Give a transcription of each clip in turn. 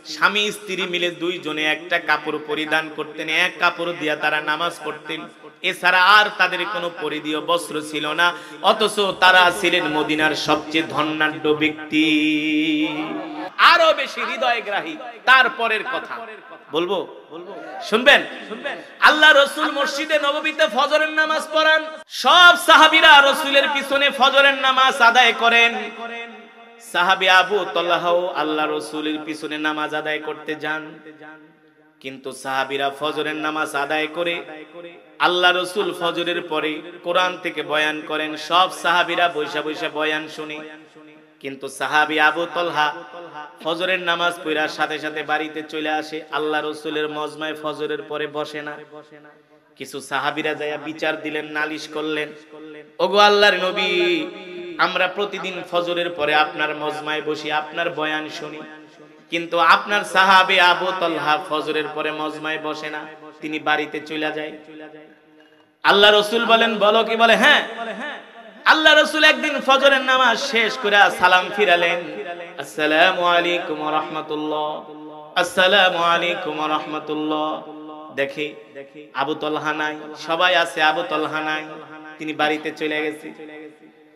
স্বামী স্ত্রী মিলে দুইজনে একটা কাপড় পরিধান করতেন, এক কাপড় দিয়া তারা নামাজ পড়তেন, এছাড়া আর তাদের কোনো পরিধেয় বস্ত্র ছিল না। অথচ তারা ছিলেন মদিনার সবচেয়ে ধনাঢ্য ব্যক্তি। আরো বেশি হৃদয়গ্রাহী তারপরের কথা বলবো, শুনবেন। আল্লাহ রাসূল মসজিদে নববীতে ফজরের নামাজ পড়ান, সব সাহাবীরা রাসূলের পিছনে ফজরের নামাজ আদায় করেন। সাহাবী আবু তালহাও আল্লাহ রাসূলের পিছনে নামাজ আদায় করতে যান, কিন্তু সাহাবীরা ফজরের নামাজ আদায় করে আল্লাহ রাসূল ফজরের পরে কোরআন থেকে বয়ান করেন, সব সাহাবীরা বৈশা বৈশা বয়ান শুনে। কিন্তু সাহাবী আবু তালহা ফজরের নামাজ পড়ার সাথে সাথে বাড়িতে চলে আসে, আল্লাহ রাসূলের মজমায় ফজরের পরে বসে না। কিছু সাহাবীরা যায়া বিচার দিলেন, নালিশ করলেন, ওগো আল্লাহর নবী, আমরা প্রতিদিন ফজরের পরে আপনার মজমায় বসি, আপনার বয়ান শুনি, কিন্তু আপনার সাহাবী আবু তালহা ফজরের পরে মজমায় বসে না, তিনি বাড়িতে চলে যায়। আল্লাহ রাসূল বলেন, বলো কি? বলে হ্যাঁ। আল্লাহ রাসূল একদিন ফজরের নামাজ শেষ করে সালাম ফিরালেন, আসসালামু আলাইকুম ওয়া রাহমাতুল্লাহ, আসসালামু আলাইকুম ওয়া রাহমাতুল্লাহ। দেখে আবু তালহা নাই, সবাই আছে, আবু তালহা নাই, তিনি বাড়িতে চলে গেছে।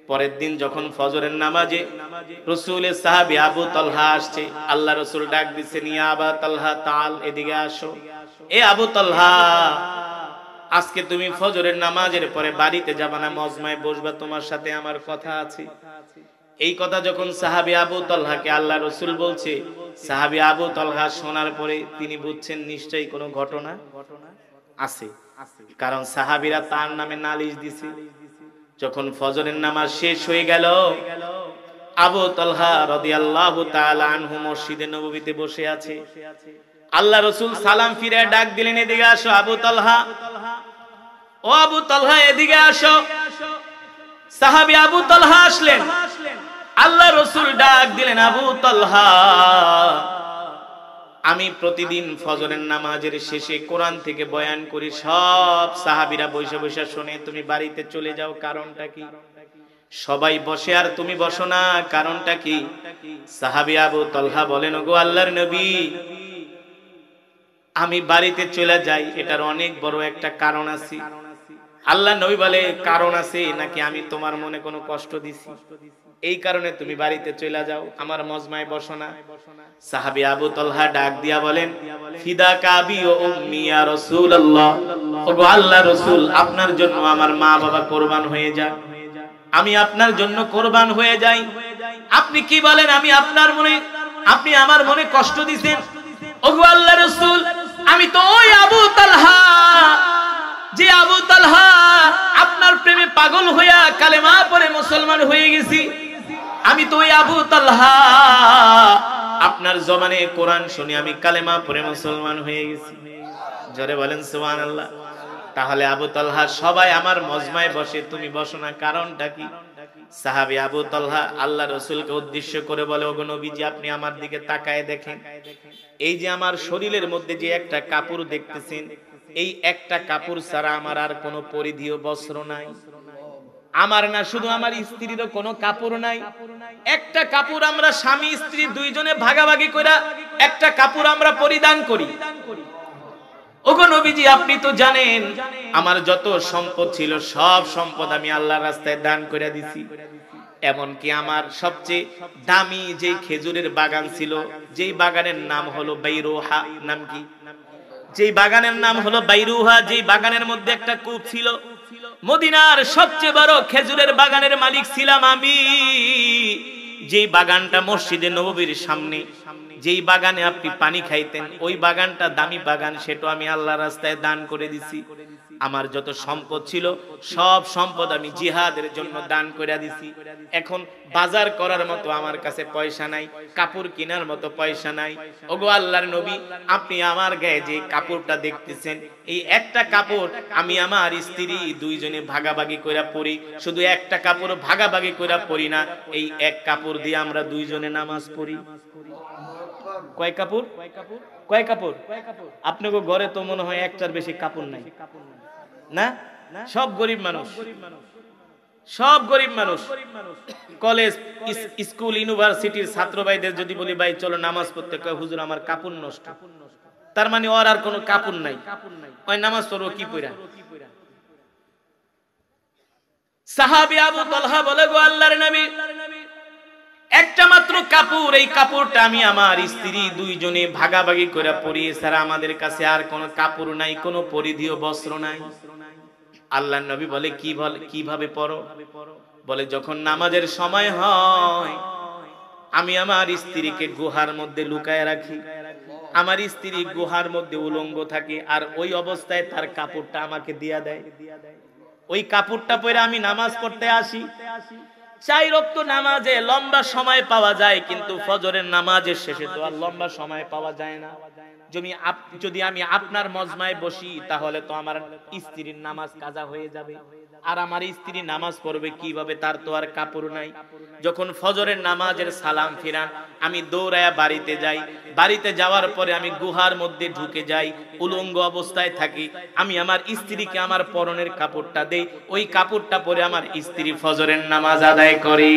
পরের দিন যখন ফজরের নামাজে রাসূলের সাহাবী আবু তালহা আসছে, আল্লাহ রাসূল ডাক দিয়েছেন, ইয়া আবু তালহা তাল, এদিকে আসো। এ আবু তালহা, আজকে তুমি ফজরের নামাজের পরে বাড়িতে যাবা না, মজমায় বসবা, তোমার সাথে আমার কথা আছে। এই কথা যখন সাহাবী আবু তালহাকে আল্লাহ রাসূল বলছে, সাহাবী আবু তালহা শোনার পরে তিনি বুঝছেন নিশ্চয়ই কোনো ঘটনা আছে, কারণ সাহাবীরা তার নামে নালিশ দিছে। যখন ফজরের নামাজ শেষ হয়ে গেল, আবু তালহা রাদিয়াল্লাহু তাআলা আনহু মসজিদে নববীতে বসে আছে। আল্লাহ রাসূল সালাম ফিরে ডাক দিলেন, এদিকে আসো আবু তালহা, ও আবু তালহা এদিকে আসো। সাহাবী আবু তালহা আসলেন, আল্লাহ রাসূল ডাক দিলেন, আবু তালহা, আমি প্রতিদিন ফজরের নামাজের শেষে কোরআন থেকে বয়ান করি, সব সাহাবীরা বসে বসে শুনে, তুমি বাড়িতে চলে যাও, কারণটা কি? সবাই বসে আর তুমি বসো না, কারণটা কি? সাহাবী আবু তালহা বলেন, ওগো আল্লাহর নবী, আমি বাড়িতে চলে যাই, এটার অনেক বড় একটা কারণ আছে। আল্লাহ নবী বলে, কারণ আছে নাকি আমি তোমার মনে কোনো কষ্ট দিছি, এই কারণে তুমি বাড়িতে চলে যাও, আমার মজমায় বসো না? সাহাবী আবু তালহা ডাক দিয়া বলেন, ফিদাকা আবি ওয়া উম্মি ইয়া রাসূলুল্লাহ, ওগো আল্লাহর রাসূল, আপনার জন্য আমার মা বাবা কুরবান হয়ে যায়, আমি আপনার জন্য কুরবান হয়ে যাই। আপনি কি বলেন? আমি আপনার মনে, আপনি আমার মনে কষ্ট দিবেন? ওগো আল্লাহর রাসূল, আমি তো ওই আবু তালহা, যে আবু তালহা আপনার প্রেমে পাগল হইয়া কালেমা পড়ে মুসলমান হয়ে গেছি, আমি তো ওই আবু তালহা, আপনার জবানে কোরআন শুনে আমি কালেমা পড়ে মুসলমান হয়ে গেছি। জোরে বলেন সুবহানাল্লাহ। তাহলে আবু তালহা, সবাই আমার মজমায় বসে, তুমি বসো না, কারণটা কি? সাহাবী আবু তালহা আল্লাহ রাসূলকে উদ্দেশ্য করে বলে, ওগো নবীজি, আপনি আমার দিকে তাকায় দেখেন, এই যে আমার শরীরের মধ্যে যে একটা কাপড় দেখতেছেন, এই একটা কাপড় ছাড়া আমার আর কোনো পরিধেয় বস্ত্র নাই। আমার না, শুধু আমার স্ত্রীরও কোনো কাপড় নাই। একটা কাপড় আমরা স্বামী স্ত্রী দুইজনে ভাগাভাগি করে একটা কাপড় আমরা পরিধান করি। ওগো নবীজি, আপনি তো জানেন আমার যত সম্পদ ছিল, সব সম্পদ আমি আল্লাহর রাস্তায় দান করে দিছি। এমনকি আমার সবচেয়ে দামি যে খেজুরের বাগান ছিল, যেই বাগানের নাম হলো বাইরুহা, নাম কি? যেই বাগানের নাম হলো বাইরুহা, যেই বাগানের মধ্যে একটা কূপ ছিল, মদিনার সবচেয়ে বড় খেজুরের বাগানের মালিক ছিলাম আমি। যেই বাগানটা মসজিদে নববীর সামনে, যেই বাগানে আপনি পানি খাইতেন, ওই বাগানটা দামি বাগান, সেটা আমি আল্লাহর রাস্তায় দান করে দিছি। আমার যত সম্পদ ছিল, সব সম্পদ আমি জিহাদের জন্য দান করে দিছি। এখন বাজার করার মতো আমার কাছে পয়সা নাই, কাপড় কেনার মতো পয়সা নাই। ওগো আল্লাহর নবী, আপনি আমার গায়ে যে কাপড়টা দেখতেছেন, এই একটা কাপড় আমি আমার স্ত্রী দুইজনে ভাগাভাগি করে পরি। শুধু একটা কাপড় ভাগাভাগি করে পরি না, এই এক কাপড় দিয়ে আমরা দুইজনে নামাজ পড়ি। কয় কাপড়? কয় কাপড়? আপনাকে ঘরে তো মনে হয় একটার বেশি কাপড় নাই না? সব গরিব মানুষ, সব গরিব মানুষ। কলেজ স্কুল ইউনিভার্সিটির ছাত্র ভাইদের যদি বলি ভাই চলো নামাজ পড়তে, কয় হুজুর আমার কাপড় নষ্ট। তার মানে ওর আর কোনো কাপড় নাই, ওই নামাজ পড়বো কি পইরা? সাহাবী আবু তালহা বলে, গো আল্লাহর নবী, একটা মাত্র কাপড়, এই কাপড়টা আমি আমার স্ত্রী দুইজনে ভাগাভাগি করে পরি, ছাড়া আমাদের কাছে আর কোনো কাপড় নাই, কোনো পরিধেয় বস্ত্র নাই। আল্লাহর নবী বলে, কিভাবে পড়ো? বলে যখন নামাজের সময় হয় আমি আমার স্ত্রীকে গুহার মধ্যে লুকায় রাখি, আমার স্ত্রী গুহার মধ্যে উলঙ্গ থাকে, আর ওই অবস্থায় তার কাপড়টা আমাকে দিয়া দেয়, ওই কাপড়টা পরে আমি নামাজ পড়তে আসি। 4 ওয়াক্ত নামাজে লম্বা সময় পাওয়া যায়, কিন্তু ফজরের নামাজের শেষে তো আর লম্বা সময় পাওয়া যায় না। যদি আমি আপনার মজমায় বসি তাহলে তো আমার স্ত্রীর নামাজ কাজা হয়ে যাবে, আর আমার স্ত্রী নামাজ পড়বে কিভাবে? তার তো আর কাপড় নাই। যখন ফজরের নামাজের সালাম ফিরান আমি দৌড়ায়া বাড়িতে যাই, বাড়িতে যাওয়ার পরে আমি গুহার মধ্যে ঢুকে যাই, উলঙ্গ অবস্থায় থাকি, আমি আমার স্ত্রীকে আমার পরনের কাপড়টা দেই, ওই কাপড়টা পরে আমার স্ত্রী ফজরের নামাজ আদায় করি।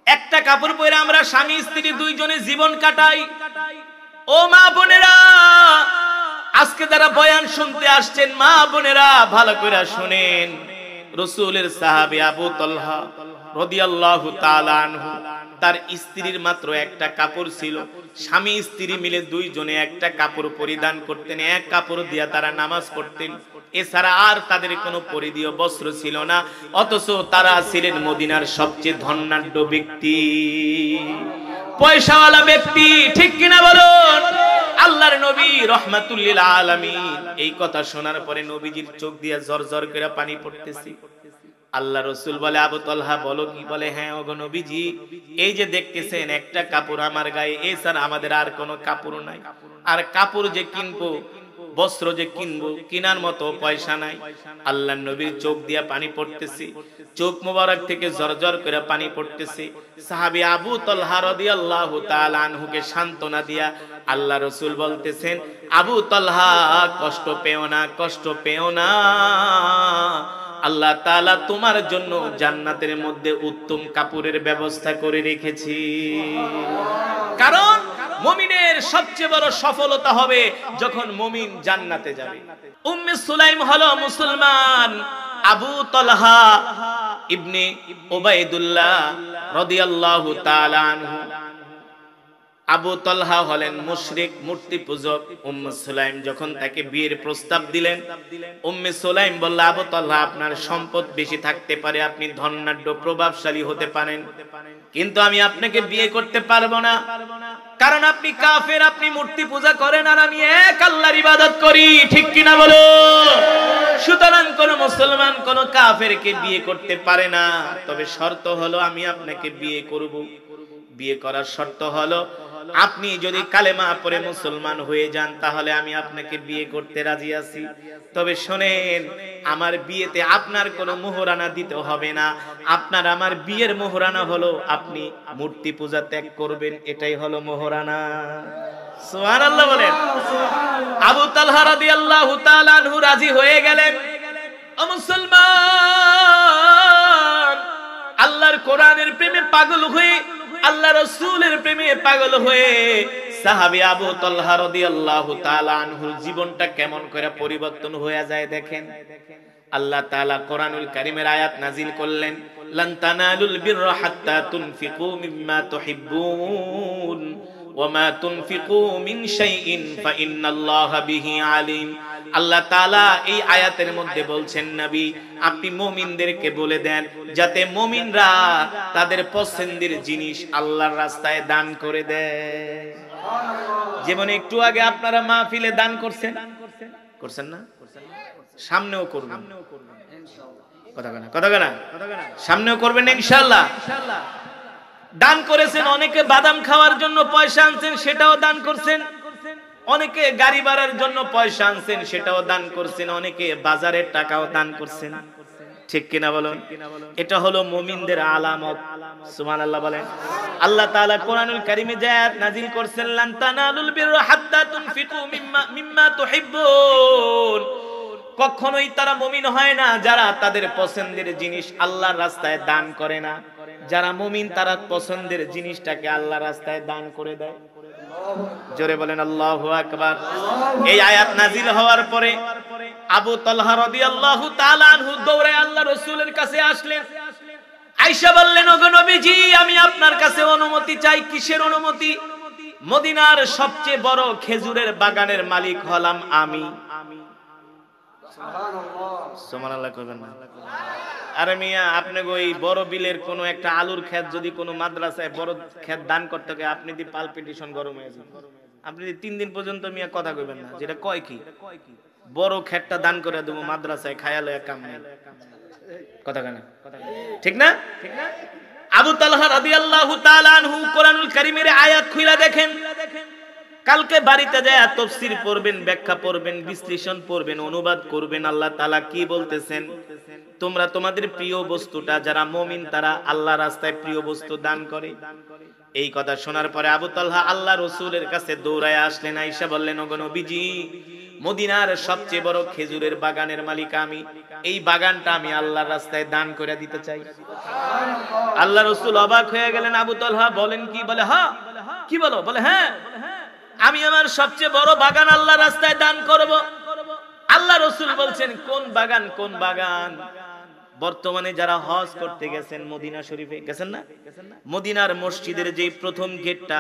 একটা কাপড় পরে আমরা স্বামী স্ত্রী দুইজনে জীবন কাটাই। ও মা বোনেরা, আজকে যারা বয়ান শুনতে আসছেন মা বোনেরা ভালো করে শুনেন, রাসূলের সাহাবী আবু তালহা রাদিয়াল্লাহু তাআলা আনহু, তার স্ত্রীর মাত্র একটা কাপড় ছিল, স্বামী স্ত্রী মিলে দুইজনে একটা কাপড় পরিধান করতেন, এক কাপড় দিয়া তারা নামাজ পড়তেন, এছাড়া আর তাদের কোনো পরিধেয় বস্ত্র ছিল না। অথচ তারা ছিলেন মদিনার সবচেয়ে ধনাঢ্য ব্যক্তি, পয়সাওয়ালা ব্যক্তি, ঠিক কিনা বলুন? আল্লাহর নবী রাহমাতুল লিল আলামিন এই কথা শোনার পরে নবীজির চোখ দিয়ে ঝরঝর করে পানি পড়তেছে। আল্লাহ রাসূল বলে, আবু তালহা বলো কি? বলে, হ্যাঁ ওগো নবীজি, এই যে দেখতেছেন একটা কাপড় আমার গায়ে, এছাড়া আমাদের আর কোনো কাপড় নাই, আর কাপড় যে কিনবো, বস্ত্র যে কিনবো, কিনার মতো পয়সা নাই। আল্লাহর নবীর চোখ দিয়া পানি পড়তেছে, চোখ মোবারক থেকে ঝরঝর করে পানি পড়তেছে। সাহাবী আবু তালহা রাদিয়াল্লাহু তাআলা আনহুকে সান্ত্বনা দিয়া আল্লাহ রাসূল বলতেছেন, আবু তালহা কষ্ট পেও না, কষ্ট পেও না, আল্লাহ তাআলা তোমার জন্য জান্নাতের মধ্যে উত্তম কাপড়ের ব্যবস্থা করে রেখেছি। কারণ মুমিনের সবচেয়ে বড় সফলতা হবে যখন মুমিন জান্নাতে যাবে। উম্মে সুলাইম হলো মুসলমান, আবু তালহা ইবনে উবাইদুল্লাহ রাদিয়াল্লাহু তাআলা আনহু, আবু তালহা হলেন মুশরিক, মূর্তি পূজক। উম্মে সুলাইম যখন তাকে বিয়ের প্রস্তাব দিলেন, উম্মে সুলাইম বলল, আবু তালহা আপনার সম্পদ বেশি থাকতে পারে, আপনি ধনাঢ্য প্রভাবশালী হতে পারেন, কিন্তু আমি আপনাকে বিয়ে করতে পারবো না, কারণ আপনি কাফের, আপনি মূর্তি পূজা করেন, আর আমি এক আল্লাহর ইবাদত করি, ঠিক কিনা বলো? সুতরাং কোন মুসলমান কোন কাফেরকে বিয়ে করতে পারে না। তবে শর্ত হলো আমি আপনাকে বিয়ে করব। বিয়ে করার শর্ত হলো আপনি যদি কালেমা পড়ে মুসলমান হয়ে যান, তাহলে আমি আপনাকে বিয়ে করতে রাজি আছি। তবে শোনেন, আমার বিয়েতে আপনার কোনো মোহরানা দিতে হবে না, আপনার আমার বিয়ের মোহরানা হলো আপনি মূর্তি পূজা ত্যাগ করবেন, এটাই হলো মোহরানা। সুবহানাল্লাহ বলেন। আবু তালহা রাদিয়াল্লাহু তাআলা আনহু রাজি হয়ে গেলেন। ও মুসলমান, আল্লাহর কোরআনের প্রেমে পাগল হয়ে, আল্লাহ রাসূলের প্রেমে পাগল হয়ে সাহাবী আবু তালহা রাদিয়াল্লাহু তাআলা আনহুর জীবনটা কেমন করে পরিবর্তন হয়ে যায় দেখেন। আল্লাহ তাআলা কোরআনুল কারীমের আয়াত নাজিল করলেন, লান তানালুল বিররা হাত্তা তুনফিকু মিম্মা তুহিব্বুন ওয়া মা তুনফিকু মিন শাইইন ফাইন্নাল্লাহা বিহি আলিম। আল্লাহ তাআলা এই আয়াতের মধ্যে বলছেন, নবী আপনি মুমিনদেরকে বলে দেন যাতে মুমিনরা তাদের পছন্দের জিনিস আল্লাহর রাস্তায় দান করে দেয়। যেমন একটু আগে আপনারা মাহফিলে দান করছেন, করছেন না? সামনেও করবেন ইনশাআল্লাহ। কথা বলেন, সামনেও করবেন ইনশাআল্লাহ। দান করেছেন, অনেকে বাদাম খাওয়ার জন্য পয়সা আনছেন, সেটাও দান করছেন, অনেকে গাড়ি ভাড়ার জন্য পয়সা আনছেন, সেটাও দান করছেন, অনেকে বাজারের টাকাও দান করছেন, ঠিক কিনা বলুন? এটা হলো মুমিনদের আলামত। সুবহানাল্লাহ বলেন। আল্লাহ তাআলা কোরআনুল কারীমে যে আয়াত নাযিল করেছেন, লান তানালুল বিররা হাত্তা তুনফিকু মিম্মা তুহিব্বুন, কখনোই তারা মুমিন হয় না যারা তাদের পছন্দের জিনিস আল্লাহর রাস্তায় দান করে না। যারা মুমিন তারা পছন্দের জিনিসটাকে আল্লাহর রাস্তায় দান করে দেয়। জোরে বলেন আল্লাহু আকবার। এই আয়াত নাজিল হওয়ার পরে আবু তালহা রাদিয়াল্লাহু তাআলা আনহু দৌড়ে আল্লাহ রাসূলের কাছে আসলেন। আয়েশা বললেন, ওগো নবীজি, আমি আপনার কাছে অনুমতি চাই। কিসের অনুমতি? মদিনার সবচেয়ে বড় খেজুরের বাগানের মালিক হলাম আমি। সুবহানাল্লাহ কইবেন না? আরে মিয়া, আপনি ওই বড় বিলের কোন একটা আলুর ক্ষেত যদি কোন মাদ্রাসায় বড় ক্ষেত দান করতে হয়, আপনি দি পালপিটিশন গরম হয়ে যাবে। আপনি 3 দিন পর্যন্ত মিয়া কথা কইবেন না, যেটা কয় কি বড় ক্ষেতটা দান করে দেব মাদ্রাসায়, খায়ালো এক কাম নেই। কথা কেন? ঠিক না? আবু তালহা রাদিয়াল্লাহু তাআলা আনহু কোরআনুল কারীমের আয়াত খুলে দেখেন। কালকে বাড়িতে যায় তাফসীর পড়বেন, ব্যাখ্যা পড়বেন, বিশ্লেষণ পড়বেন, অনুবাদ করবেন। আল্লাহ তাআলা কি বলতেছেন? তোমরা তোমাদের প্রিয় বস্তুটা, যারা মুমিন তারা আল্লাহর রাস্তায় প্রিয় বস্তু দান করে। এই কথা শোনার পরে আবু তালহা আল্লাহ রাসূলের কাছে দৌড়ায় আসলেন। আয়েশা বললেন, ওগো নবীজি, মদিনার সবচেয়ে বড় খেজুরের বাগানের মালিক আমি। এই বাগানটা আমি আল্লাহর রাস্তায় দান করে দিতে চাই। আল্লাহ রাসূল অবাক হয়ে গেলেন। আবু তালহা বলেন কি? বলে হ্যাঁ। কি বলো? বলে হ্যাঁ, আমি আমার সবচেয়ে বড় বাগান আল্লাহর রাস্তায় দান করব। আল্লাহ রাসূল বলছেন, কোন বাগান? কোন বাগান? বর্তমানে যারা হজ করতে গেছেন মদিনা শরীফে, গেছেন না? মদিনার মসজিদের যে প্রথম গেটটা,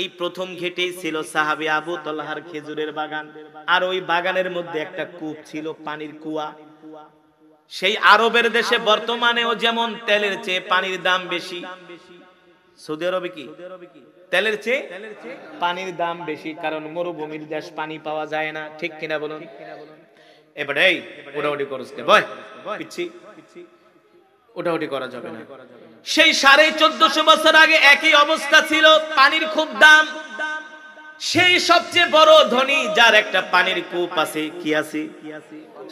এই প্রথম গেটেই ছিল সাহাবী আবু তালহার খেজুরের বাগান। আর ওই বাগানের মধ্যে একটা কূপ ছিল, পানির কুয়া। সেই আরবের দেশে বর্তমানেও যেমন তেলের চেয়ে পানির দাম বেশি, সৌদি আরবে কি তেলের চেয়ে পানির দাম বেশি, কারণ মরুভূমির দেশ, পানি পাওয়া যায় না। ঠিক কিনা বলুন? এবারে এই ওটাওটি করতে বয় পিচ্ছি, ওটাওটি করা যাবে না। সেই 1450 বছর আগে একই অবস্থা ছিল, পানির খুব দাম। সেই সবচেয়ে বড় ধনী, যার একটা পানির কূপ আছে, কি আছে?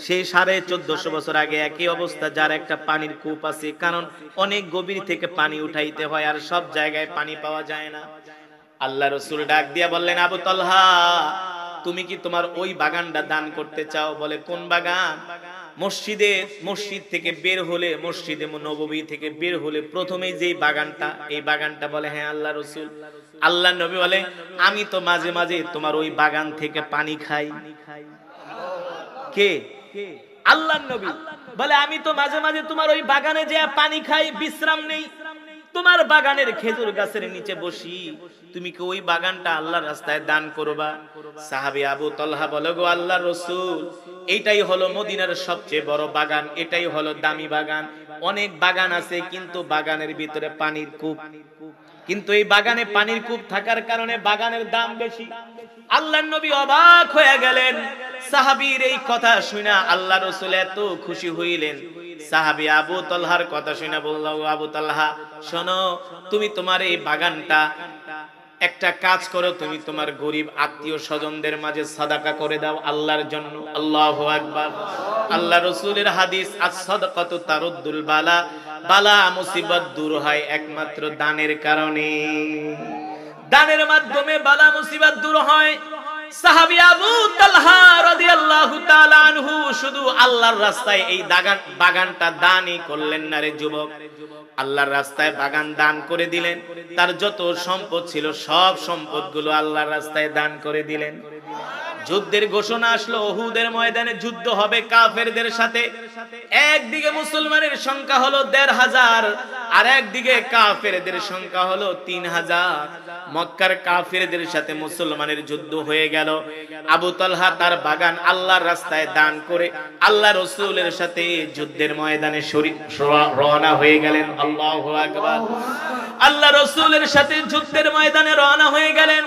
সেই 1450 বছর আগে একই অবস্থা, যার একটা পানির কূপ আছে। কারণ অনেক গভীর থেকে পানি উঠাইতে হয়, আর সব জায়গায় পানি পাওয়া যায় না। আল্লাহ রাসূল ডাক দিয়া বললেন, আবু তালহা, তুমি কি তোমার ওই বাগানটা দান করতে চাও? বলে কোন বাগান? মসজিদ থেকে বের হলে, মসজিদে নববী থেকে বের হলে প্রথমেই যেই বাগানটা, এই বাগানটা। বলে হ্যাঁ আল্লাহ রাসূল। আল্লাহ নবী বলে, আমি তো মাঝে মাঝে তোমার ওই বাগান থেকে পানি খাই। কে? আল্লাহ নবী বলে, আমি তো মাঝে মাঝে তোমার ওই বাগানে যে পানি খাই, বিশ্রাম নেই। তোমার বাগানের খেজুর গাছের নিচে বসি। তুমি কি ওই বাগানটা আল্লাহর রাস্তায় দান করবা? সাহাবী আবু তালহা বলে, গো আল্লাহর রাসূল, এইটাই হলো মদিনার সবচেয়ে বড় বাগান, এটাই হলো দামি বাগান। অনেক বাগান আছে, কিন্তু বাগানের ভিতরে পানির কূপ। কিন্তু এই বাগানে পানির কূপ থাকার কারণে বাগানের দাম বেশি। আল্লাহর নবী অবাক হয়ে গেলেন। সাহাবীর এই কথা শুনে আল্লাহ রাসূল এত খুশি হইলেন। সাহাবী আবু তালহার কথা শুনে বলল, আবু তালহা শোনো, তুমি তোমার এই বাগানটা একটা কাজ করো, তুমি তোমার গরিব আত্মীয় স্বজনদের মাঝে সাদাকা করে দাও আল্লাহর জন্য। আল্লাহু আকবার। আল্লাহ রাসূলের হাদিস, আস-সাদাকাতু তারুদ্দুল বালা, বালা মুসিবত দূর হয় একমাত্র দানের কারণে। দানের মাধ্যমে বালা মুসিবত দূর হয়। সাহাবী আবু তালহা রাদিয়াল্লাহু তাআলা আনহু শুধু আল্লাহর রাস্তায় এই বাগানটা দানই করলেন না রে যুবক, আল্লাহর রাস্তায় বাগান দান করে দিলেন। তার যত সম্পদ ছিল সব সম্পদগুলো আল্লাহর রাস্তায় দান করে দিলেন। যুদ্ধের ঘোষণা আসলো, উহুদের ময়দানে যুদ্ধ হবে কাফেরদের সাথে। একদিকে মুসলমানের সংখ্যা হলো ১৫০০০, আর একদিকে কাফেরদের সংখ্যা হলো ৩০০০। মক্কার কাফেরদের সাথে মুসলমানের যুদ্ধ হয়ে গেল। আবু তালহা তার বাগান আল্লাহর রাস্তায় দান করে আল্লাহ রাসূলের সাথে যুদ্ধের ময়দানে রওনা হয়ে গেলেন। আল্লাহু আকবার। আল্লাহ রাসূলের সাথে যুদ্ধের ময়দানে রওনা হয়ে গেলেন।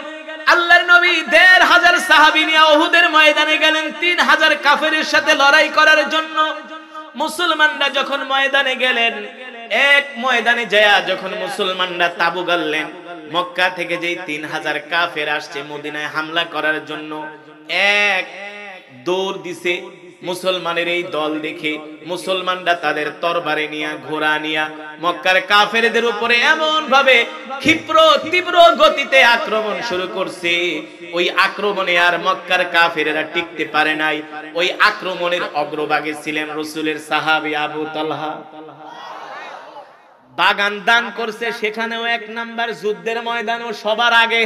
আল্লাহর নবী ১৫০০ সাহাবী নিয়ে উহুদের ময়দানে গেলেন ৩০০০ কাফেরের সাথে লড়াই করার জন্য। মুসলমানরা যখন ময়দানে গেলেন, এক ময়দানে যায় যখন মুসলমানরা তাবু গাড়লেন, মক্কা থেকে যেই ৩০০০ কাফের আসছে মদিনায় হামলা করার জন্য, এক দৌড় দিছে মুসলমানের এই দল দেখে মুসলমানরা তাদের তরবারি নিয়ে ঘোড়া নিয়ে মক্কার কাফেরদের উপরে এমন ভাবে ক্ষিপ্র তীব্র গতিতে আক্রমণ শুরু করছে। ওই আক্রমণে আর মক্কার কাফেরেরা টিকতে পারে নাই। ওই আক্রমণের অগ্রভাগে ছিলেন রাসূলের সাহাবী আবু তালহা। বাগান দান করছে, সেখানেও এক নাম্বার, যুদ্ধের ময়দানেও সবার আগে।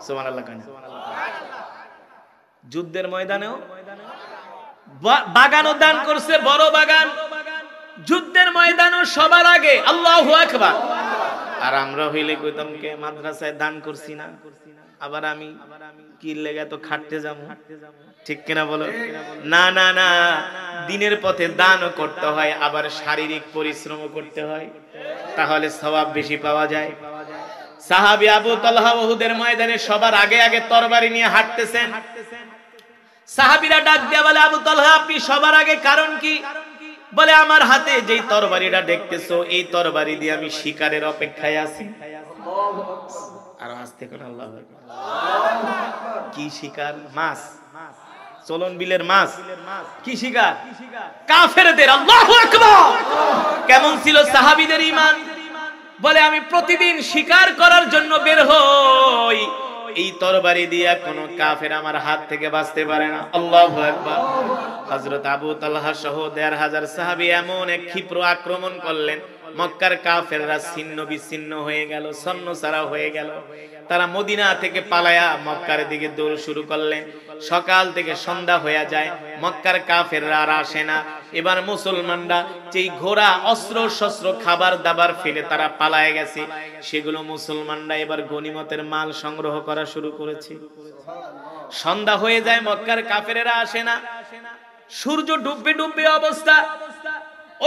সুবহানাল্লাহ। যুদ্ধের ময়দানেও বাগানও দান করছে, বড় বাগান। যুদ্ধের ময়দানেও সবার আগে। আল্লাহু আকবার। আর আমরা হইলে কইতাম কে মাদ্রাসায় দান করছি না, আবার আমি কি লেগে তো খাটতে যাবো, ঠিক কিনা বলো? না না না, দিনের পথে দানও করতে হয়, আবার শারীরিক পরিশ্রমও করতে হয়, তাহলে সওয়াব বেশি পাওয়া যায়। সাহাবী আবু তালহা উহুদের ময়দানে সবার আগে আগে তরবারি নিয়ে হাঁটতেছেন। সাহাবীরা ডাক দিয়া বলে, আবু তালহা আপনি সবার আগে, কারণ কি? বলে, আমার হাতে যেই তরবারিটা দেখতেছো, এই তরবারি দিয়ে আমি শিকারের অপেক্ষায় আছি। আর আস্তে করে আল্লাহু আকবার। কি শিকার? মাছ, চলন বিলের মাছ। কি শিকার? কাফেরদের। আল্লাহু আকবার। কেমন ছিল সাহাবীদের ঈমান? বলে, আমি প্রতিদিন শিকার করার জন্য বের হই, এই তরবারি দিয়া কোন কাফের আমার হাত থেকে বাঁচতে পারে না। আল্লাহু আকবার। হযরত আবু তালহা সহ ১৫০০ সাহাবী এমন এক ক্ষিপ্র আক্রমণ করলেন, মক্কার কাফেররা ছিন্ন বিচ্ছিন্ন হয়ে গেল, ছন্নছাড়া হয়ে গেল। তারা মদিনা থেকে পালায়া মক্কার দিকে দৌড় শুরু করলেন। সকাল থেকে সন্ধ্যা হয়ে যায়, মক্কার কাফেররা আর আসে না। এবার মুসলমানরা যেই ঘোড়া, অস্ত্র শস্ত্র, খাবার দাবার ফেলে তারা পালায় গেছে, সেগুলো মুসলমানরা এবার গনিমতের মাল সংগ্রহ করা শুরু করেছে। সন্ধ্যা হয়ে যায়, মক্কার কাফেরেরা আসে না, সূর্য ডুববে ডুববে অবস্থা।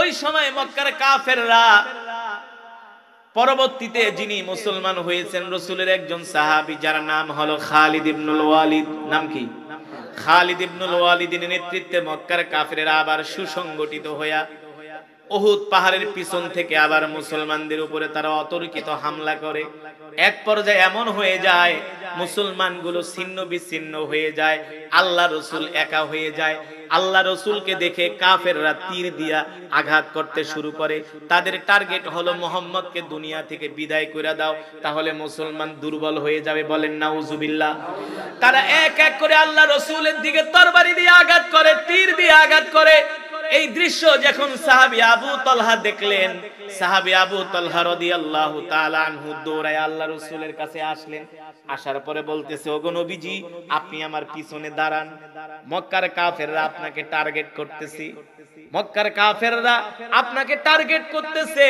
ওই সময় মক্কার কাফেররা, পরবর্তীতে যিনি মুসলমান হয়েছেন রাসূলের একজন সাহাবী, যার নাম হলো খালিদ ইবনুল ওয়ালিদ। নাম কি? খালিদ ইবনুল ওয়ালিদের নেতৃত্বে মক্কার কাফেররা আবার সুসংগঠিত হইয়া উহুদ পাহাড়ের পিছন থেকে আবার মুসলমানদের উপরে তারা অতর্কিত হামলা করে। এক পর্যায়ে এমন হয়ে যায়, মুসলমানগুলো ছিন্ন বিচ্ছিন্ন হয়ে যায়, আল্লাহ রাসূল একা হয়ে যায়। আল্লাহ রাসূলকে দেখে কাফেররা তীর দিয়া আঘাত করতে শুরু করে। তাদের টার্গেট হলো মুহাম্মদকে দুনিয়া থেকে বিদায় করে দাও, তাহলে মুসলমান দুর্বল হয়ে যাবে। বলেন নাউজুবিল্লাহ। তারা এক এক করে আল্লাহ রাসূলের দিকে তরবারি দিয়ে আঘাত করে, তীর দিয়ে আঘাত করে। এই দৃশ্য যখন সাহাবী আবু তালহা দেখলেন, সাহাবী আবু তালহা রাদিয়াল্লাহু তাআলা আনহু দৌড়ায় আল্লাহ রাসূলের কাছে আসলেন। আসার পরে বলতেছে, ওগো নবীজি, আপনি আমার পিছনে দাঁড়ান, মক্কার কাফেররা আপনাকে টার্গেট করতেছে। মক্কার কাফেররা আপনাকে টার্গেট করতেছে,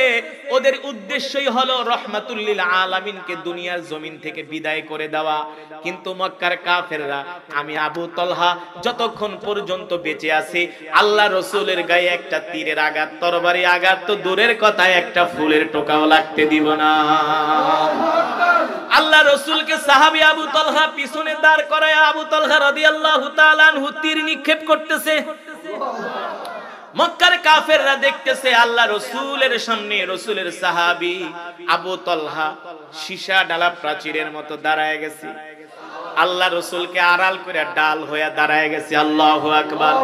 ওদের উদ্দেশ্যই হলো রাহমাতুল লিল আলামিনকে দুনিয়ার জমিন থেকে বিদায় করে দেওয়া। কিন্তু মক্কার কাফেররা, আমি আবু তালহা যতক্ষণ পর্যন্ত বেঁচে আছি, আল্লাহ রাসূলের গায়ে একটা তীরের আঘাত, তরবারি আঘাত তো দূরের কথা, একটা ফুলের টোকাও লাগতে দিব না। আল্লাহ রাসূলকে সাহাবী আবু তালহা পিছনে দাঁড় করায় আবু তালহা রাদিয়াল্লাহু তাআলা আনহু তীর নিক্ষেপ করতেছে। মক্কার কাফেররা দেখতেছে আল্লাহ রাসূলের সামনে রাসূলের সাহাবী আবু তালহা সীসা ডালা প্রাচীরের মতো দাঁড়ায় গেছে, আল্লাহ রাসূলকে আড়াল করে ডাল হয়ে দাঁড়ায় গেছে। আল্লাহু আকবার।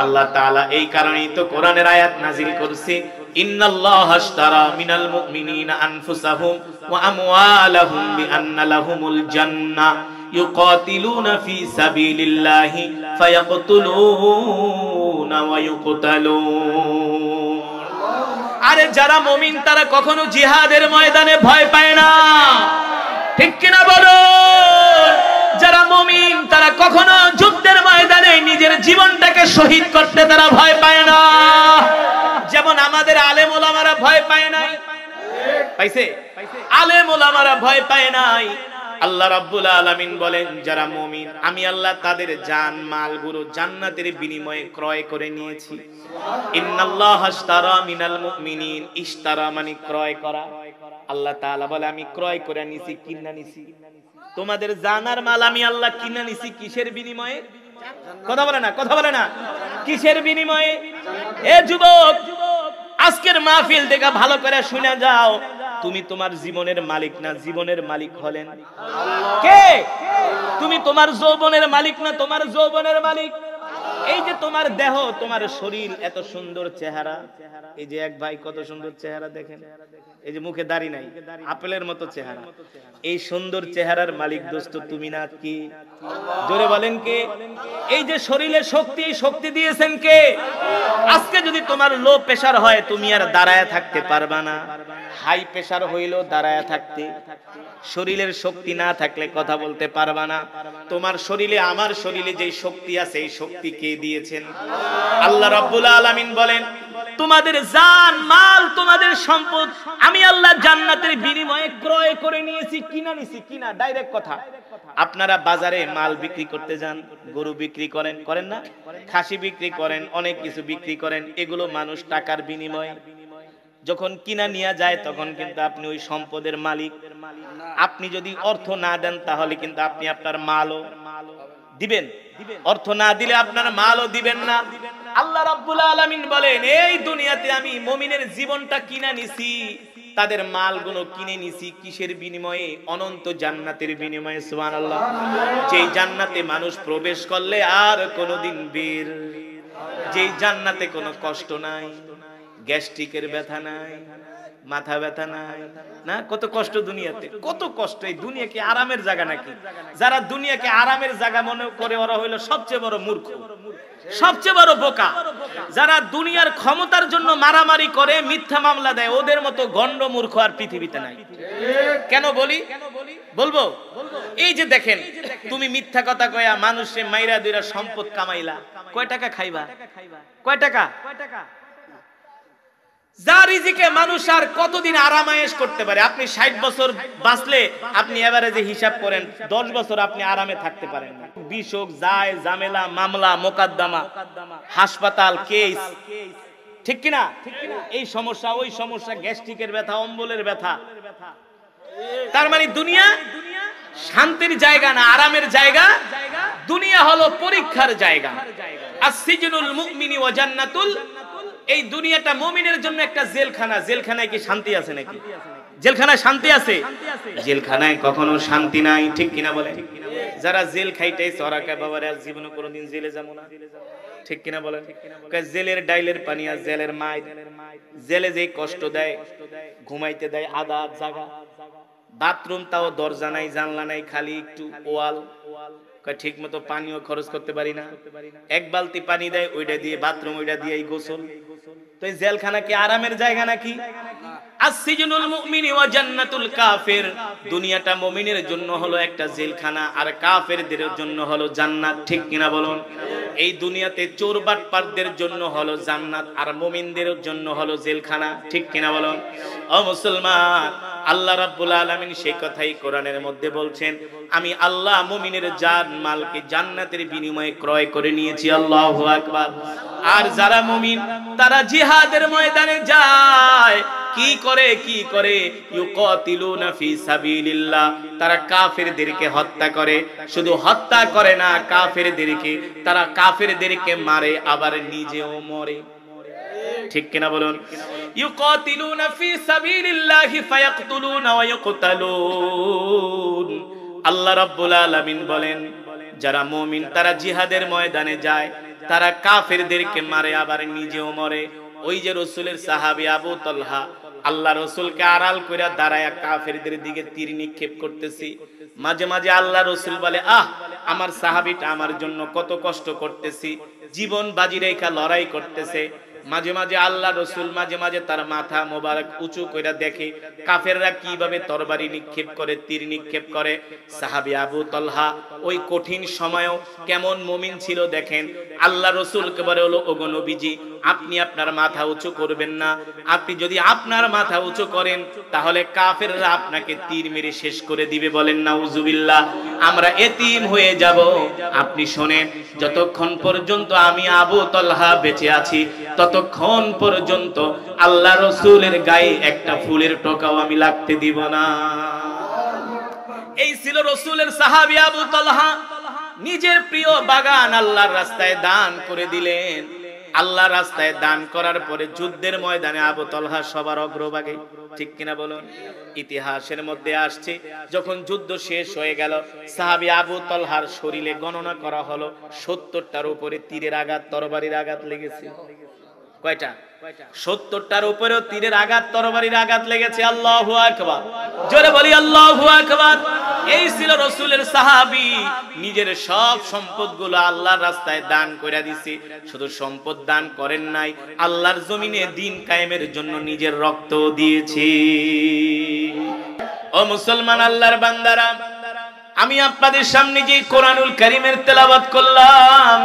আল্লাহ তাআলা এই কারণেই তো কোরআনের আয়াত নাযিল করছে, ইন্নাল্লাহা আশতারা মিনাল মুমিনিনা আনফুসাহুম ওয়া আমওয়ালাহুম বিআন্না লাহুমুল জান্নাহ ইউকাতিলুনা ফি সাবিলিল্লাহি ফায়াকতুলুনা ওয়া ইউকতালুন। আরে যারা মুমিন তারা কখনো জিহাদের ময়দানে ভয় পায় না, ঠিক কিনা বলো? যারা মুমিন তারা কখনো যুদ্ধের ময়দানে নিজের জীবনটাকে শহীদ করতে তারা ভয় পায় না। যেমন আমাদের আলেম ওলামারা ভয় পায় নাই, পাইছে? আলেম ওলামারা ভয় পায় নাই। আল্লাহ রাব্বুল আলামিন বলেন, যারা মুমিন আমি আল্লাহ তাদের জান মালগুলো জান্নাতের বিনিময়ে ক্রয় করে নিয়েছি। ইন্নাল্লাহা আশতারা মিনাল মুমিনিন, ইশতারা মানে ক্রয় করা। আল্লাহ তাআলা বলে, আমি ক্রয় করে নিছি, কিনা নিছি। তোমাদের জানার মাল আমি আল্লাহ কিনা নিছি কিসের বিনিময়ে? কথা বলে না, কথা বলে না। কিসের বিনিময়ে? এ যুবক, আজকের মাহফিল থেকে ভালো করে শুনে যাও, তুমি তোমার জীবনের মালিক না, জীবনের মালিক হলেন কে? তুমি তোমার যৌবনের মালিক না, তোমার যৌবনের মালিক এই যে তোমার দেহ, তোমার শরীর, এত সুন্দর চেহারা, এই যে এক ভাই কত সুন্দর চেহারা দেখেন, এই যে মুখে দাড়ি নাই, আপেলের মতো চেহারা, এই সুন্দর চেহারার মালিক দোস্ত তুমি না কি? জোরে বলেন কে? এই যে শরীরে শক্তি, শক্তি দিয়েছেন কে? আজকে যদি তোমার লো প্রেসার হয় তুমি আর দাঁড়ায় থাকতে পারবা না, হাই প্রেসার হইলো দাঁড়ায় থাকতে, শরীরের শক্তি না থাকলে কথা বলতে পারবা না। তোমার শরীরে, আমার শরীরে যে শক্তি আছে, এই শক্তি কে দিয়েছেন? আল্লাহ রাব্বুল আলামিন বলেন, তোমাদের জান মাল, তোমাদের সম্পদ আমি আল্লাহ জান্নাতের বিনিময়ে ক্রয় করে নিয়েছি, কিনা নিছি, কিনা ডাইরেক্ট কথা। আপনারা বাজারে মাল বিক্রি করতে যান, গরু বিক্রি করেন, করেন না? খাসি বিক্রি করেন, অনেক কিছু বিক্রি করেন, এগুলো মানুষ টাকার বিনিময়ে যখন কিনা নিয়ে যায় তখন কিন্তু আপনি ওই সম্পদের মালিক। আপনি যদি অর্থ না দেন তাহলে কিন্তু আপনি আপনার মালও দিবেন, অর্থ না দিলে আপনার মালও দিবেন না। আল্লাহ রাব্বুল আলামিন বলেন, এই দুনিয়াতে আমি মুমিনের জীবনটা কিনা নিছি, তাদের মালগুলো কিনে নিছি কিসের বিনিময়ে? অনন্ত জান্নাতের বিনিময়ে। সুবহানাল্লাহ। যেই জান্নাতে মানুষ প্রবেশ করলে আর কোনোদিন বের, যেই জান্নাতে কোনো কষ্ট নাই, গ্যাস্ট্রিকের ব্যথা নাই, মাথা ব্যথা নাই, না? কত কষ্ট দুনিয়াতে, কত কষ্ট। এই দুনিয়া কি আরামের জায়গা নাকি? যারা দুনিয়াকে আরামের জায়গা মনে করে ওরা হইলো সবচেয়ে বড় মূর্খ, সবচেয়ে বড় বোকা। যারা দুনিয়ার ক্ষমতার জন্য মারামারি করে, মিথ্যা মামলা দেয়, ওদের মতো গন্ড মূর্খ আর পৃথিবীতে নাই। কেন বলি? বলবো, এই যে দেখেন, তুমি মিথ্যা কথা কয়া মানুষে মাইরা দুইরা সম্পদ কামাইলা, কয় টাকা খাইবা? কয় টাকা? যা রিজিকে মানুষ আর কতদিন আরামায়েশ করতে পারে? আপনি 60 বছর বাঁচলে আপনি এভারেজে হিসাব করেন 10 বছর আপনি আরামে থাকতে পারেন না। বিষোক যায়, ঝামেলা, মামলা, মোকদ্দমা, হাসপাতাল, কেস, ঠিক কিনা? এই সমস্যা, ওই সমস্যা, গ্যাস্ট্রিকের ব্যথা, অম্বলের ব্যথা। তার মানে দুনিয়া শান্তির জায়গা না, আরামের জায়গা। দুনিয়া হলো পরীক্ষার জায়গা। আসসিজনুল মুমিনি ওয়া জান্নাতুল, এই দুনিয়াটা মুমিনের জন্য একটা জেলখানা। জেলখানায় কি শান্তি আছে নাকি? জেলখানায় শান্তি আছে? জেলখানায় কখনো শান্তি নাই, ঠিক কিনা বলেন? যারা জেল খাইতেছে ওরা কয় বাবারে আর জীবনে কোনোদিন জেলে যাব না, ঠিক কিনা বলেন? কয় জেলের ডাইলের পানি আর জেলের মাই, জেলে যে কষ্ট দেয়, ঘুমাইতে দেয় আধা জায়গা, বাথরুম তাও দরজা নাই, জানলা নাই, খালি একটু ওয়াল, ঠিক মতো পানিও খরচ করতে পারি না, এক বালতি পানি দেয়, ওইটা দিয়ে বাথরুম, ওইটা দিয়ে গোসল। তো এই জেলখানা কি আরামের জায়গা নাকি? আসসিজনুল মুমিনি ওয়া জান্নাতুল কাফির, দুনিয়াটা মুমিনের জন্য হলো একটা জেলখানা আর কাফেরদের জন্য হলো জান্নাত, ঠিক কিনা বলুন? এই দুনিয়াতে চোর বাটপারদের জন্য হলো জান্নাত আর মুমিনদের জন্য হলো জেলখানা, ঠিক কিনা বলুন? ও মুসলমান, আল্লাহ রাব্বুল আলামিন সেই কথাই কোরআনের মধ্যে বলছেন, আমি আল্লাহ মুমিনের জান মালকে জান্নাতের বিনিময়ে ক্রয় করে নিয়েছি। আল্লাহু আকবার। আর যারা মুমিন তারা জিহাদের ময়দানে যায়, কি করে? কি করে? ইউকাতিলুনা ফি সাবিলিল্লাহ, তারা কাফেরদেরকে হত্যা করে। শুধু হত্যা করে না, তারা কাফেরদেরকে মারে, আবার নিজেও মরে, ঠিক কিনা বলুন? ইউকাতিলুনা ফি সাবিলিল্লাহি ফায়াকতুলুনা ওয়া ইউকতালুন। আল্লাহ রাব্বুল আলামিন বলেন, যারা মুমিন তারা জিহাদের ময়দানে যায়, তারা কাফেরদেরকে মারে, আবার নিজেও মরে। ওই যে রাসূলের সাহাবী আবু তালহা আল্লাহ রাসূলকে আড়াল কইরা দাঁড়ায়া কাফেরদের দিকে তীর নিক্ষেপ করতেছি। মাঝে মাঝে আল্লাহ রাসূল বলে, আহ, আমার সাহাবীটা আমার জন্য কত কষ্ট করতেছি, জীবন বাজি রেখা লড়াই করতেছে। মাঝে মাঝে আল্লাহ রাসূল মাঝে মাঝে তার মাথা মোবারক উঁচু কইরা দেখে কাফেররা কিভাবে তরবারি নিক্ষেপ করে, তীর নিক্ষেপ করে। সাহাবী আবু তালহা ওই কঠিন সময়ও কেমন মুমিন ছিল দেখেন। আল্লাহ রাসূলকে বলে হলো, ওগো নবীজি, আপনি আপনার মাথা উঁচু করবেন না। আপনি যদি আপনার মাথা উঁচু করেন তাহলে কাফেররা আপনাকে তীর মেরে শেষ করে দিবে। বলেন নাউজুবিল্লাহ, আমরা এতিম হয়ে যাব। আপনি শোনেন, যতক্ষণ পর্যন্ত আমি আবু তালহা বেঁচে আছি ততক্ষণ পর্যন্ত আল্লাহ রাসূলের গায়ে একটা ফুলের টোকাও আমি লাগতে দিব না। এই ছিল রাসূলের সাহাবী আবু তালহা। নিজের প্রিয় বাগান আল্লাহর রাস্তায় দান করে দিলেন। আল্লাহর রাস্তায় দান করার পরে যুদ্ধের ময়দানে আবু তালহা সবার অগ্রভাগে। ঠিক কিনা বলুন? ইতিহাসের মধ্যে আসছে যখন যুদ্ধ শেষ হয়ে গেল, সাহাবী আবু তালহার শরীরে গণনা করা হলো 70টার উপরে তীরের আঘাত, তরবারির আঘাত লেগেছে। কয়টা? 70টার উপরেও তীরের আঘাত, তরবারির আঘাত লেগেছে। আল্লাহু আকবার, জোরে বলি আল্লাহু আকবার। এই ছিল রাসূলের সাহাবী, নিজের সব সম্পদগুলো আল্লাহর রাস্তায় দান করে দিয়েছে। শুধু সম্পদ দান করেন নাই, আল্লাহর জমিনে দ্বীন কায়েমের জন্য নিজের রক্ত দিয়েছে। ও মুসলমান, আল্লাহর বান্দারা, আমি আপনাদের সামনে যে কোরআনুল কারীমের তেলাওয়াত করলাম,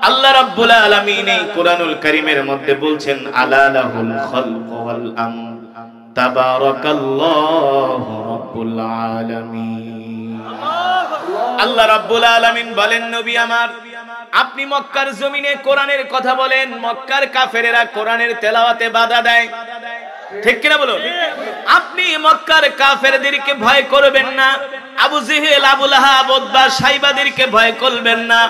আল্লাহ রাব্বুল আলামিন এই কোরআনুল কারীমের মধ্যে বলছেন আলা লাহুল খালকু ওয়াল আমর তাবারাকাল্লাহু রাব্বুল আলামিন। আল্লাহ রাব্বুল আলামিন বলেন, নবী আমার, আপনি মক্কার জমিনে কোরআনের কথা বলেন, মক্কার কাফেরেরা কোরআনের তেলাওয়াতে বাধা দেয়, ঠিক কিনা বলুন? আপনি মক্কার কাফেরদেরকে ভয় করবেন না, আবু জেহেল, আবু লাহাব, উতবা, সাইবাদেরকে ভয় করবেন না।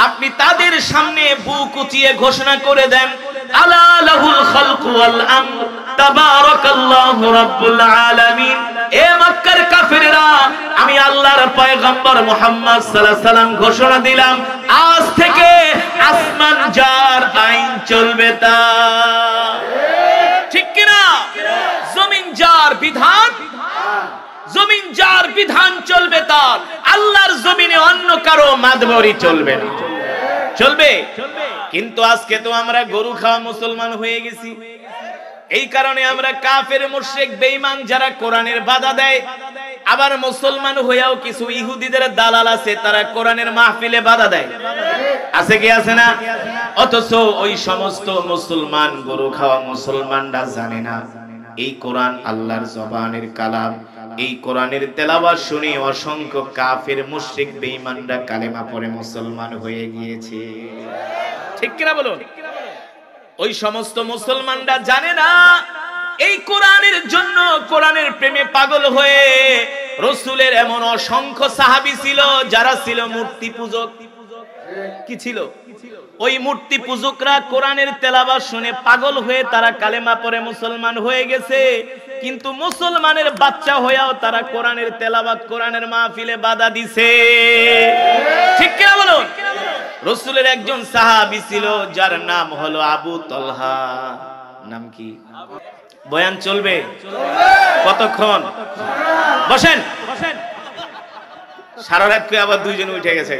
আপনি তাদের সামনে বুক উঁচিয়ে ঘোষণা করে দেন আলা লাহুল খালকু ওয়াল আমর তাবারাকাল্লাহু রাব্বুল আলামিন। এ মক্কার কাফেররা, আমি আল্লাহর পয়গম্বর মুহাম্মদ সাল্লাল্লাহু আলাইহি সাল্লাম ঘোষণা দিলাম, আজ থেকে আসমান যার আইন চলবে তা, ঠিক কিনা? জমিন যার বিধান, জমিন যার বিধান চলবে তার। আল্লাহর জমিনে অন্য কারো মাদবরি চলবে না, চলবে। কিন্তু আজকে তো আমরা গরু খাওয়া মুসলমান হয়ে গেছি। এই কারণে আমরা কাফের, মুশরিক, বেঈমান যারা কোরআনের বাধা দেয়, আবার মুসলমান হয়েও কিছু ইহুদিদের দালাল আছে, তারা কোরআনের মাহফিলে বাধা দেয়। আছে কি আছে না? অথচ ওই সমস্ত মুসলমান, গরু খাওয়া মুসলমানরা জানে না এই কোরআন আল্লাহর জবানের কালাম। এই কোরআনের তেলাওয়াত শুনে অসংখ্য কাফের, মুশরিক, বেঈমানরা কালেমা পড়ে মুসলমান হয়ে গিয়েছে, ঠিক কিনা বলুন? ওই সমস্ত মুসলমানরা জানে না এই কোরআনের জন্য, কোরআনের প্রেমে পাগল হয়ে রাসূলের এমন অসংখ্য সাহাবী ছিল যারা ছিল মূর্তি পূজক। কি ছিল? ওই মূর্তি পূজকরা কোরআনের তেলাওয়াত শুনে পাগল হয়ে তারা কালেমা পড়ে মুসলমান হয়ে গেছে। কিন্তু মুসলমানের বাচ্চা হয়েও তারা কোরআনের তেলাওয়াত, কোরআনের মাহফিলে বাধা দিছে, ঠিক কিনা বলুন? রাসূলের একজন সাহাবী ছিল যার নাম হলো আবু তালহা। নাম কি? বয়ান চলবে কতক্ষণ? বসেন। সারা রাত কে আবার দুইজন উঠে গেছে।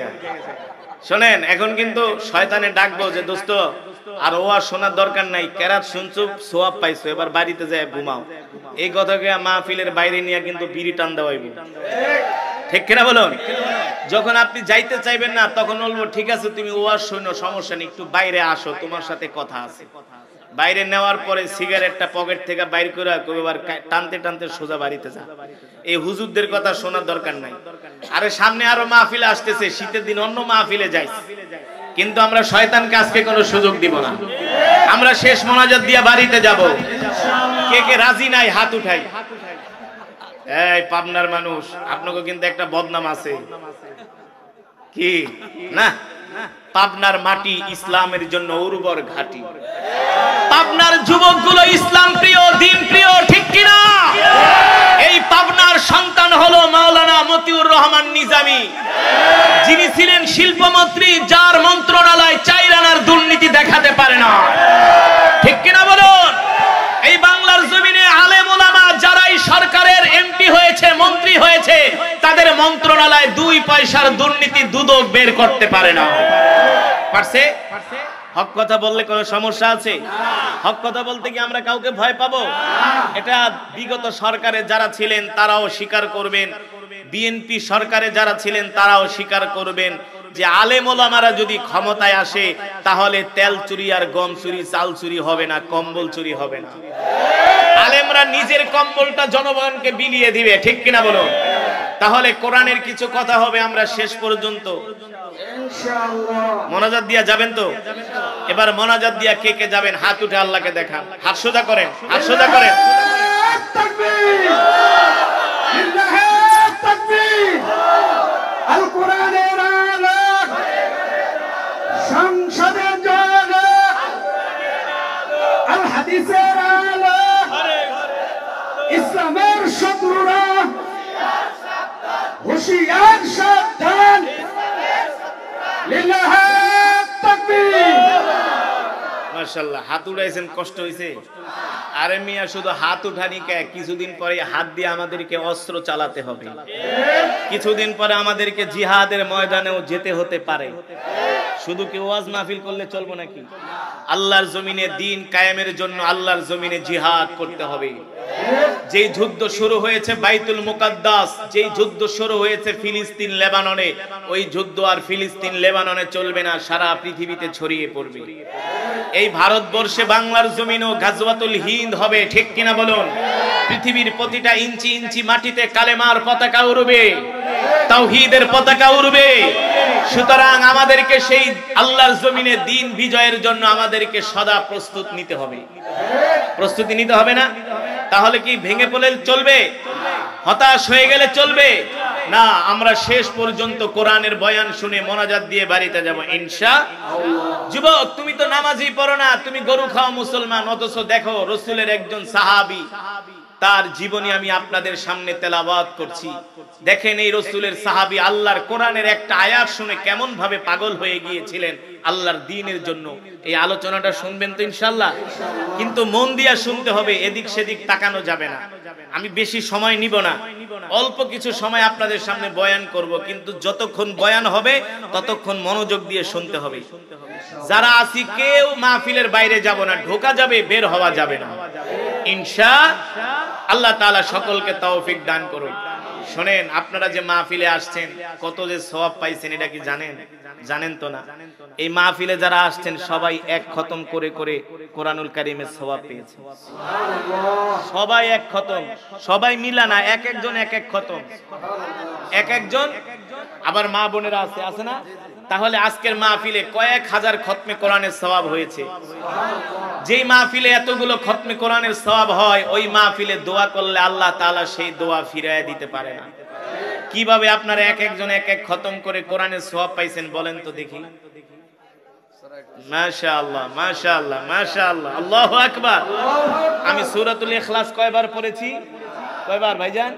শোনেন, এখন কিন্তু শয়তানে ডাকবো যে দোস্ত আর ওয়াজ শোনার দরকার নাই, কেরাত শুনছো, সওয়াব পাইছো, এবার বাড়িতে যায় ঘুমাও। এই কথাকে মাহফিলের বাইরে নিয়ে কিন্তু বিড়ি টান দেওয়াইব, ঠিক কিনা বলুন? যখন আপনি যাইতে চাইবেন না, তখন বলবো ঠিক আছে তুমি ওয়াজ শোনো, সমস্যা নেই, একটু বাইরে আসো, তোমার সাথে কথা আছে। বাইরে নেওয়ার পরে সিগারেটটা পকেট থেকে বাইর করে এবার টানতে টানতে সোজা বাড়িতে যা। এই হুজুরদের কথা শোনার দরকার নাই। আরে সামনে আরো মাহফিল আসতেছে, শীতের দিন অন্য মাহফিলে যাই, কিন্তু আমরা শয়তানকে আজকে কোনো সুযোগ দিব না। আমরা শেষ মোনাজাত দিয়ে বাড়িতে যাব। কে কে রাজি নাই হাত উঠাই। এই পাবনার মানুষ, আপনাকে কিন্তু একটা বদনাম আছে। কি না? পাবনার মাটি ইসলামের জন্য উর্বর ঘাটি। পাবনার যুবকগুলো ইসলাম প্রিয়, দ্বীন প্রিয়, ঠিক কিনা? এই পাবনার সন্তান হলো মাওলানা মতিউর রহমান নিজামী, যিনি ছিলেন শিল্পমন্ত্রী, যার মন্ত্রণালয় 4 আনার দুর্নীতি দেখাতে পারে না, ঠিক কিনা বলুন? এই বাংলার জমিনে আলেম ওলামা যারাই সরকারের এমপি হয়েছে, মন্ত্রী হয়েছে, তাদের মন্ত্রণালয় 2 পয়সার দুর্নীতি দুদক বের করতে পারে না। পারছে? হক কথা বললে কোনো সমস্যা আছে? হক কথা বলতে কি আমরা কাউকে ভয় পাবো? এটা বিগত সরকারে যারা ছিলেন তারাও স্বীকার করবেন, বিএনপি সরকারে যারা ছিলেন তারাও স্বীকার করবেন যে আলেম ওলামারা যদি ক্ষমতায় আসে তাহলে তেল চুরি আর গম চুরি, চাল চুরি হবে না, কম্বল চুরি হবে না। আলেমরা নিজের কম্বলটা জনগণকে বিলিয়ে দিবে, ঠিক কিনা বলো? তাহলে কোরআনের কিছু কথা হবে। আমরা শেষ পর্যন্ত মোনাজাত দিয়া যাবেন তো? এবার মোনাজাত দিয়া কে কে যাবেন হাত উঠে আল্লাহকে দেখান। হাত সোজা করেন, হাত সোজা করেন। আল কোরআনের আলো, সংসদের আলো, আল হাদিসের আলো, হুশিয়ার সাবধান লিল্লাহি তাকবীর। মাশাআল্লাহ, হাত উঠাইছেন, কষ্ট হইছে? আরে মিয়া, শুধু হাত উঠানি কে, কিছুদিন পরে হাত দিয়ে আমাদেরকে অস্ত্র চালাতে হবে, কিছুদিন পরে আমাদেরকে জিহাদের ময়দানেও যেতে হতে পারে। শুধু কি ওয়াজ মাহফিল করলে চলবো নাকি? আল্লাহর জমিনে দিন কায়েমের জন্য আল্লাহর জমিনে জিহাদ করতে হবে। যেই যুদ্ধ শুরু হয়েছে বাইতুল মুকাদ্দাস, যেই যুদ্ধ শুরু হয়েছে ফিলিস্তিন লেবাননে, ওই যুদ্ধ আর ফিলিস্তিন লেবাননে চলবে না, সারা পৃথিবীতে ছড়িয়ে পড়বে। এই ভারতবর্ষে বাংলার জমিনও গাজওয়াতুল হিন্দ হবে, ঠিক কিনা বলুন? পৃথিবীর প্রতিটা ইঞ্চি ইঞ্চি মাটিতে কালেমার পতাকা উড়বে, তাওহীদের পতাকা উড়বে। সুতরাং আমাদেরকে সেই আল্লাহর জমিনে দিন বিজয়ের জন্য আমাদেরকে সদা প্রস্তুত নিতে হবে। প্রস্তুতি নিতে হবে না? তাহলে কি ভেঙে পড়লে চলবে? হতাশ হয়ে গেলে চলবে না। আমরা শেষ পর্যন্ত কোরআনের বয়ান শুনে মোনাজাত দিয়ে বাড়িতে যাব ইনশাআল্লাহ। যুবক, তুমি তো নামাজই পড়ো না, তুমি গরু খাও মুসলমান, অথচ দেখো রাসূলের একজন সাহাবী, তার জীবনী আমি আপনাদের সামনে তেলাওয়াত করছি। দেখেন এই রাসূলের সাহাবী আল্লাহর কোরআনের একটা আয়াত শুনে কেমন ভাবে পাগল হয়ে গিয়েছিলেন আল্লাহর দ্বীনের জন্য। এই আলোচনাটা শুনবেন তো ইনশাআল্লাহ, কিন্তু মন দিয়া শুনতে হবে, এদিক সেদিক তাকানো যাবে না। আমি বেশি সময় নিব না, অল্প কিছু সময় আপনাদের সামনে বয়ান করব, কিন্তু যতক্ষণ বয়ান হবে ততক্ষণ মনোযোগ দিয়ে শুনতে হবে। যারা আছি কেউ মাহফিলের বাইরে যাব না, ঢোকা যাবে, বের হওয়া যাবে না ইনশাআল্লাহ। আল্লাহ তাআলা সকলকে তৌফিক দান করুন। শুনেন, আপনারা যে মাহফিলে আসছেন কত যে সওয়াব পাইছেন এটা কি জানেন? জানেন তো না? এই মাহফিলে যারা আসছেন সবাই এক খতম করে করে কোরআনুল কারীমের সওয়াব পেয়েছে। সবাই এক খতম, সবাই মিলা না, এক একজন এক এক খতম, এক একজন। আবার মা বোনেরা আছে না? তাহলে আজকের মাহফিলে কয়েক হাজার খতমে কোরআনের সওয়াব হয়েছে। যেই মাহফিলে এতগুলো খতমে কোরআনের সওয়াব হয়, ওই মাহফিলে দোয়া করলে আল্লাহ তাআলা সেই দোয়া ফিরায় দিতে পারে না। কিভাবে আপনারা এক একজন এক এক খতম করে কোরআনের সওয়াব পাইছেন বলেন তো দেখি? মাশাআল্লাহ, মাশাআল্লাহ, মাশাআল্লাহ, আল্লাহু আকবার। আমি সূরাতুল ইখলাস কয়বার পড়েছি? কয়বার ভাইজান?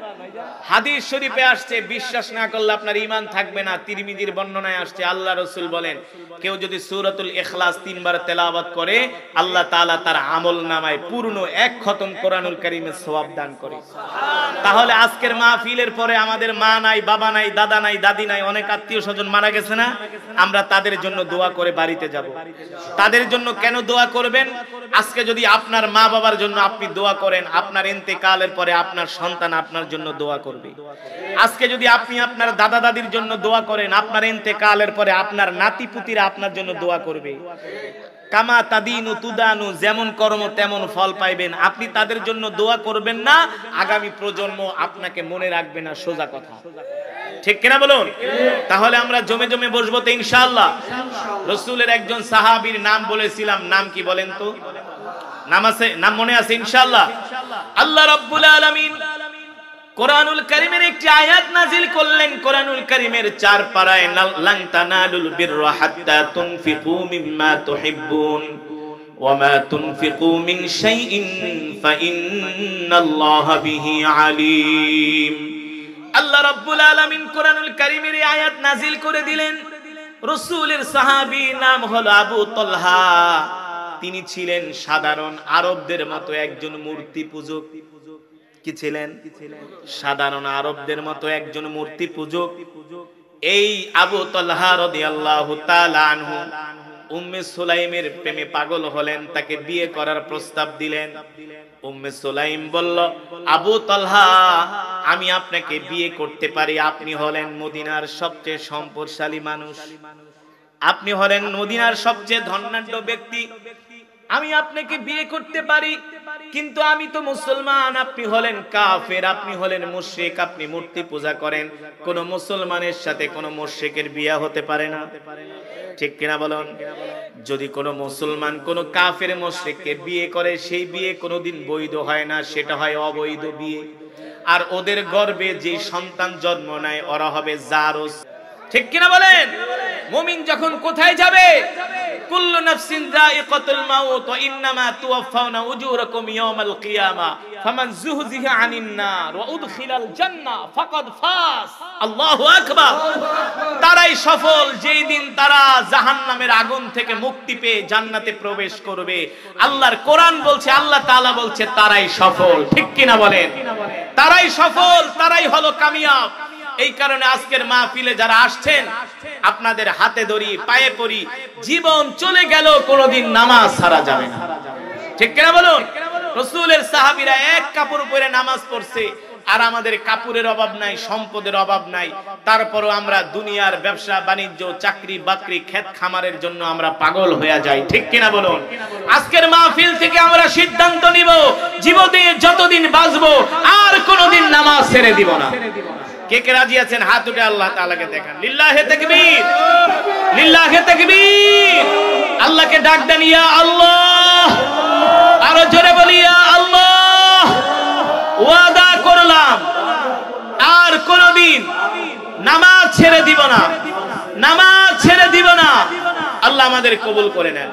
হাদিস শরীফে আসছে, বিশ্বাস না করলে আপনার ঈমান থাকবে না। তিরমিজির বর্ণনায় আসছে, আল্লাহ রাসূল বলেন, কেউ যদি সূরাতুল ইখলাস 3 বার তেলাওয়াত করে আল্লাহ তাআলা তার আমলনামায় পূর্ণ এক খতম কোরআনুল কারীমের সওয়াব দান করে। তাহলে আজকের মাহফিলের পরে আমাদের মা নাই, বাবা নাই, দাদা নাই, দাদি নাই, অনেক আত্মীয় স্বজন মারা গেছে না? আমরা তাদের জন্য দোয়া করে বাড়িতে যাব। তাদের জন্য কেন দোয়া করবেন? আজকে যদি আপনার মা বাবার জন্য আপনি দোয়া করেন, আপনার ইন্তেকালের পরে আপনার সন্তান আপনার জন্য দোয়া করবে। আজকে যদি আপনি আপনার দাদা দাদির জন্য দোয়া করেন, আপনার ইন্তেকালের পরে আপনার নাতি পুতিরা আপনার জন্য দোয়া করবে। কামা তাদিনু তুদানু, যেমন কর্ম তেমন ফল পাইবেন। আপনি তাদের জন্য দোয়া করবেন না, আগামী প্রজন্ম আপনাকে মনে রাখবে না। সোজা কথা, ঠিক কিনা বলুন? তাহলে আমরা জমে জমে বসবো তো ইনশাআল্লাহ। রাসূলের একজন সাহাবীর নাম বলেছিলাম, নাম কি বলেন তো? নাম আছে, নাম মনে আছে ইনশাআল্লাহ? আল্লাহ রাব্বুল আলামিন কোরআনুল কারীমের একটি আয়াত নাজিল করলেন। কোরআনুল কারীমের 4 পারায়, লান তানালুল বিররা হাত্তা তুনফিকু মিম্মা তুহিব্বুন ওয়া মা তুনফিকু মিন শাইইন ফাইন্নাল্লাহা বিহি আলীম। আল্লাহ রাব্বুল আলামিন কোরআনুল কারীমের এই আয়াত নাজিল করে দিলেন। রাসূলের সাহাবী নাম হলো আবু তালহা। তিনি ছিলেন সাধারণ আরবদের মতো একজন মূর্তি পূজক। কি ছিলেন? সাধারণ আরবদের মতো একজন মূর্তি পূজক। এই আবু তালহা রাদিয়াল্লাহু তাআলা আনহু উম্মে সুলাইমের প্রেমে পাগল হলেন, তাকে বিয়ে করার প্রস্তাব দিলেন। উম্মে সুলাইম বলল, আবু তালহা, আমি আপনাকে বিয়ে করতে পারি। আপনি হলেন মদিনার সবচেয়ে সম্পদশালী মানুষ, আপনি হলেন মদিনার সবচেয়ে ধনাঢ্য ব্যক্তি, আমি আপনাকে বিয়ে করতে পারি। কিন্তু আমি তো মুসলমান, আপনি হলেন কাফের, আপনি হলেন মুশরিক, আপনি মূর্তি পূজা করেন। কোন মুসলমানের সাথে কোন মুশরিকের বিয়ে হতে পারে না, ঠিক কিনা বলুন? যদি কোন মুসলমান কোন কাফের মুশরিককে বিয়ে করে, সেই বিয়ে কোনোদিন বৈধ হয় না, সেটা হয় অবৈধ বিয়ে। আর ওদের গর্ভে যে সন্তান জন্ম নেয় ওরা হবে জারজ, ঠিক কিনা বলেন? মুমিন যখন কোথায় যাবে? কুল্লু নাফসিন যায়িকাতুল মাউত ওয়া ইন্নামা তুওয়াফাউনা উজুরাকুম ইয়াওমাল কিয়ামা ফামান যুহজিহা আনিন নার ওয়া উদখিলাল জান্নাহ ফাকাদ ফাস। আল্লাহু আকবার। তারাই সফল যেই দিন তারা জাহান্নামের আগুন থেকে মুক্তি পেয়ে জান্নাতে প্রবেশ করবে। আল্লাহর কোরআন বলছে, আল্লাহ তাআলা বলছে তারাই সফল। ঠিক কিনা বলেন? তারাই সফল, তারাই হলো কামিয়াব। এই কারণে আজকের মাহফিলে যারা আসছেন আপনাদের হাতে ধরি, পায়ে পড়ি, জীবন চলে গেল কোনোদিন নামাজ ছাড়া যাবে না। ঠিক কিনা বলুন? রাসূলের সাহাবীরা এক কাপড় পরে নামাজ পড়ছে, আর আমাদের কাপড়ের অভাব নাই, সম্পদের অভাব নাই, তারপরও আমরা দুনিয়ার ব্যবসা বাণিজ্য, চাকরি বাকরি, ক্ষেত খামারের জন্য আমরা পাগল হয়ে যাই। ঠিক কিনা বলুন? আজকের মাহফিল থেকে আমরা সিদ্ধান্ত নিব জীবনে যতদিন বাঁচবো আর কোনোদিন নামাজ ছেড়ে দিব না। কে কে রাজি আছেন? হাত উঠে আল্লাহ তাআলাকে দেখান। লিল্লাহে তাকবীর, লিল্লাহে তাকবীর। আল্লাহকে ডাক দেন, ইয়া আল্লাহ। আরো জোরে বলি, ইয়া আল্লাহ। ওয়াদা করলাম আর কোনদিন নামাজ ছেড়ে দিব না, নামাজ ছেড়ে দিব না। আল্লাহ আমাদের কবুল করে নেন।